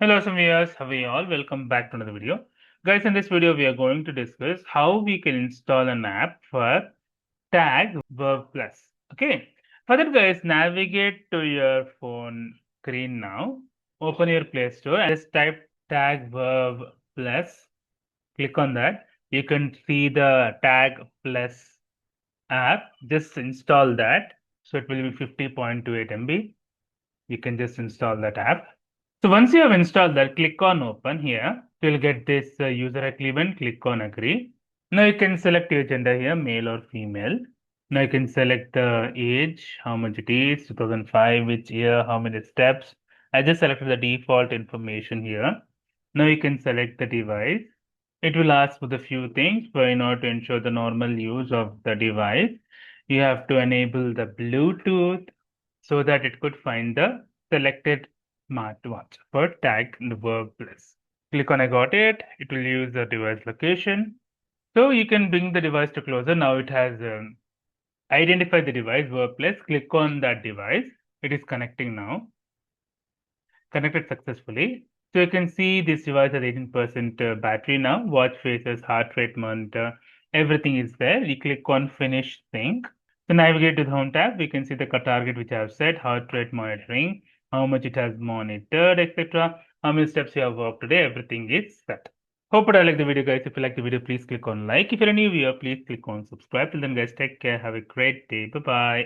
Hello, some viewers. How are you all? Welcome back to another video. Guys, in this video, we are going to discuss how we can install an app for Tagg Verve Plus. Okay. For that, guys, navigate to your phone screen now. Open your Play Store and just type Tagg Verve Plus. Click on that. You can see the Tagg Plus app. Just install that. So it will be 50.28 MB. You can just install that app. So once you have installed that, click on open here. You'll get this user agreement. Click on agree. Now you can select your gender here, male or female. Now you can select the age, how much it is, 2005, which year, how many steps. I just selected the default information here. Now you can select the device. It will ask for the few things, but in order to ensure the normal use of the device, you have to enable the Bluetooth so that it could find the selected smartwatch for Tagg Verve Plus. Click on I got it. It will use the device location. So you can bring the device to closer. Now it has identified the device Verve Plus. Click on that device. It is connecting now. Connected successfully. So you can see this device has 18% battery now. Watch faces, heart rate monitor, everything is there. You click on finish sync. So navigate to the home tab. We can see the target which I have set, heart rate monitoring, how much it has monitored, etc. How many steps you have walked today. Everything is set. Hope you like the video, guys. If you like the video, please click on like. If you're a new viewer, please click on subscribe. Till then, guys, take care. Have a great day. Bye bye.